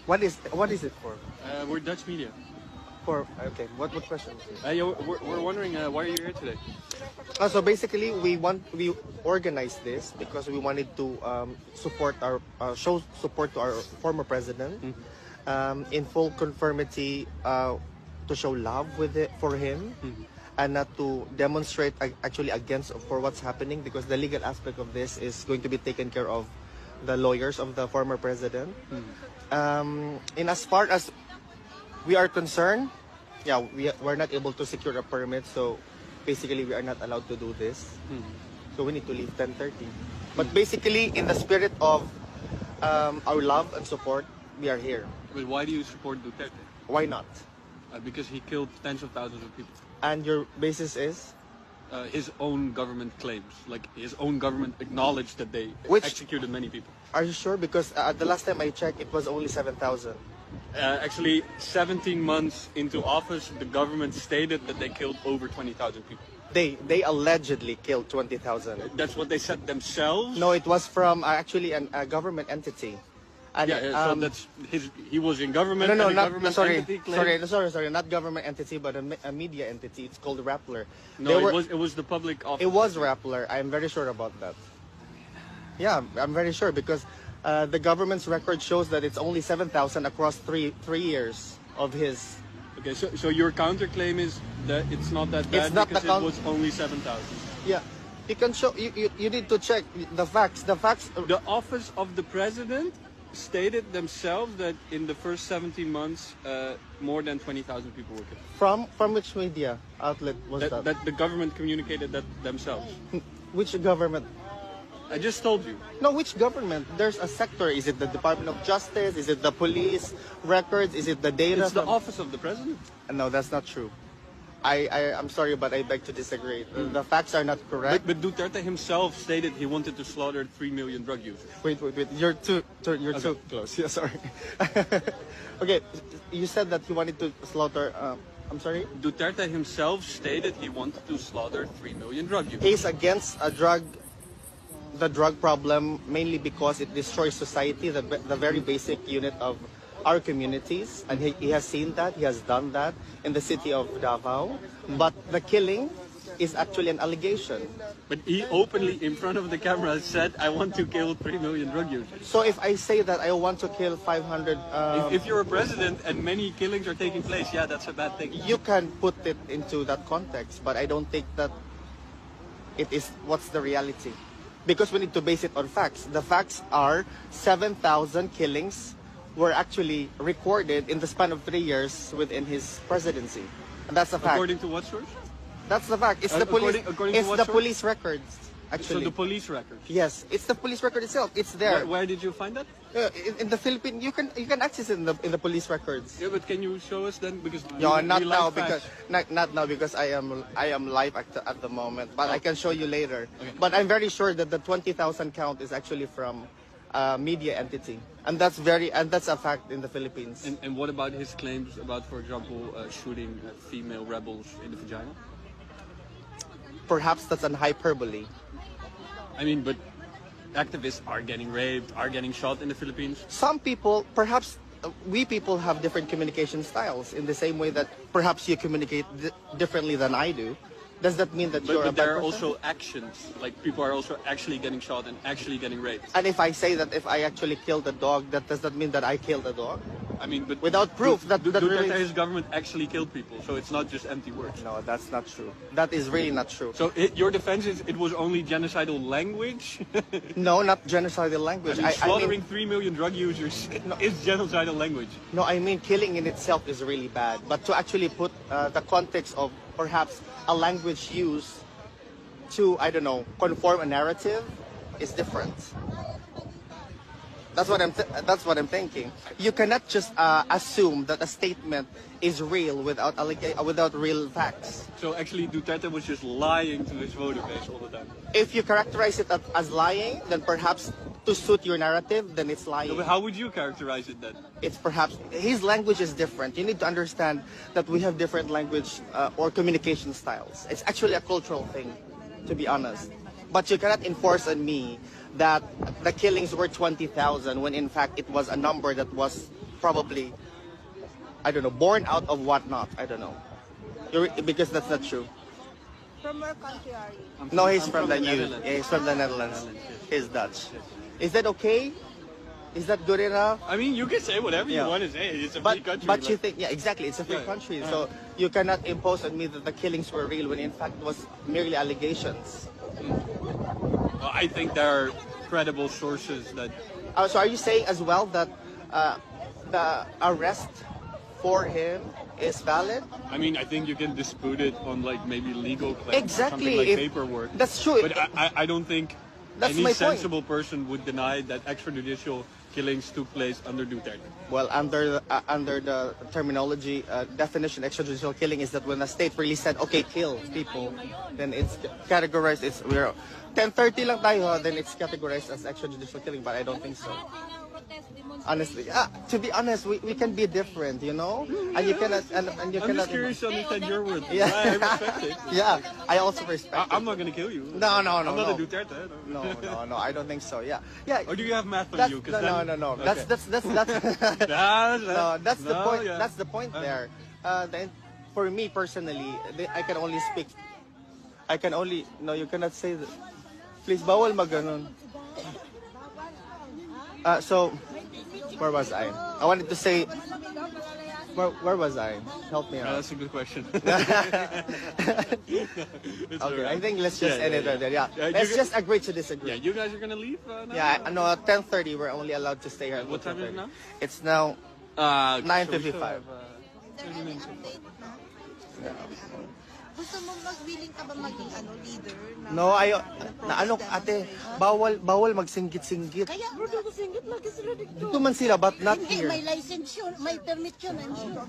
What is it for? We're Dutch media. For okay, what question? Yeah, we're wondering why are you here today? So basically, we organized this because we wanted to support our show support to our former president, in full conformity, to show love with it for him, and not to demonstrate actually against for what's happening, because the legal aspect of this is going to be taken care of the lawyers of the former president. In as far as we are concerned, yeah, we're not able to secure a permit, so basically we are not allowed to do this. So we need to leave 10:30. But basically, in the spirit of our love and support, we are here. But why do you support Duterte? Why not? Because he killed tens of thousands of people. And your basis is? His own government claims, like his own government acknowledged that they executed many people. Are you sure? Because the last time I checked, it was only 7,000. Actually, 17 months into office, the government stated that they killed over 20,000 people. They allegedly killed 20,000. That's what they said themselves? No, it was from actually a government entity. And, so that's he was in government. No, and not government sorry, entity claimed, sorry, not government entity, but a media entity. It's called Rappler. No, it was the public office. It was Rappler. I'm very sure about that. Yeah, I'm very sure because the government's record shows that it's only 7,000 across three years of his. Okay, so your counterclaim is that it's not that bad because it was only 7,000. Yeah, you can show. You need to check the facts. The facts. The office of the president stated themselves that in the first 17 months, more than 20,000 people were killed. From which media outlet was that? That the government communicated that themselves. Which government? I just told you. No, which government? There's a sector. Is it the Department of Justice? Is it the police records? Is it the data? It's the office of the president. No, that's not true. I'm sorry, but I beg to disagree. The facts are not correct. But Duterte himself stated he wanted to slaughter 3 million drug users. Wait. You're too close. Yeah, sorry. Okay, you said that you wanted to slaughter. I'm sorry. Duterte himself stated he wanted to slaughter 3 million drug users. He's against the drug problem mainly because it destroys society, the very basic unit of our communities, and he has seen that, he has done that in the city of Davao. But the killing is actually an allegation. But he openly, in front of the camera, said, I want to kill 3 million drug users. So if I say that I want to kill 500... if you're a president and many killings are taking place, yeah, that's a bad thing. You can put it into that context, but I don't think that it is what's the reality. Because we need to base it on facts. The facts are 7,000 killings were actually recorded in the span of 3 years within his presidency. And that's a fact. According to what source? That's the fact. It's the police. It's the police records. Actually. So the police records. Yes, it's the police record itself. It's there. Where did you find that? In the Philippines, you can access it in the police records. Yeah, but can you show us then? Because no, not now because I am live at the moment. But I can show you later. Okay. But I'm very sure that the 20,000 count is actually from a media entity, and that's a fact in the Philippines. And what about his claims about, for example, shooting female rebels in the vagina? Perhaps that's an hyperbole. I mean, but activists are getting raped, are getting shot in the Philippines. Some people, perhaps we people have different communication styles in the same way that perhaps you communicate differently than I do. Does that mean that you're a bad there are person? also actions, like people are also actually getting shot and actually getting raped. And if I say that if I actually killed a dog, does that mean that I killed a dog? I mean, but without proof, Duterte's government actually killed people, so it's not just empty words. No, that's not true. That is really not true. So your defense is it was only genocidal language? No, not genocidal language. I mean, slaughtering 3 million drug users is genocidal language. No, I mean killing in itself is really bad, but to actually put the context of perhaps a language used to, I don't know, conform a narrative is different. That's what I'm thinking. You cannot just assume that a statement is real without real facts. So actually Duterte was just lying to his voter base all the time. If you characterize it as lying, then perhaps to suit your narrative, then it's lying. No, but how would you characterize it then? It's perhaps his language is different. You need to understand that we have different language or communication styles. It's actually a cultural thing, to be honest. But you cannot enforce on me that the killings were 20,000 when in fact it was a number that was probably, I don't know, born out of whatnot. I don't know. Because that's not true. From where country are you? No, he's I'm from the EU. Netherlands. Yeah, he's from the Netherlands. He's Dutch. Is that okay? Is that good enough? I mean, you can say whatever Yeah. you want to say. It's a free But country. but you like- think, yeah, exactly, it's a free Yeah. country, so you cannot impose on me that the killings were real when in fact it was merely allegations. Well, I think there are credible sources that. So are you saying as well that the arrest for him is valid? I mean, I think you can dispute it on like maybe legal claims, Exactly. or something like If- paperwork. That's true. But I don't think That's any my point. sensible person would deny that extrajudicial killings took place under Duterte. Well, under the terminology definition, extrajudicial killing is that when a state really said, okay, kill people, then it's categorized. We're 10:30 lang tayo, then it's categorized as extrajudicial killing. But I don't think so. Honestly, to be honest, we can be different, you know, and you cannot and you I'm cannot. just curious to understand your words. Yeah. I respect it. Yeah, I also respect. I'm not gonna kill you. No, I'm not a no. Duterte. No, I don't think so. Yeah. Or do you have math on That's, you? 'Cause no, then- no. Okay. That's no, that's the No, point. yeah. That's the point there. Then for me personally, I can only speak. I can only no. You cannot say that. Please, bawal maganon. So, where was I? I wanted to say. Where was I? Help me out. That's a good question. Okay, I think let's just end it there. Yeah, Yeah, let's you- just agree to disagree. Yeah, you guys are gonna leave now? Yeah, no, 10:30. We're only allowed to stay here. until What time is it 10:30. now? It's now 9:55. Gusto mo willing ka ba maging leader? No, ano ate, bawal magsinggit-singgit. Kaya, bro, singit lagi sila dito. Dito man sila, but not Hindi, here. may license yun, may permit yun, I'm sure.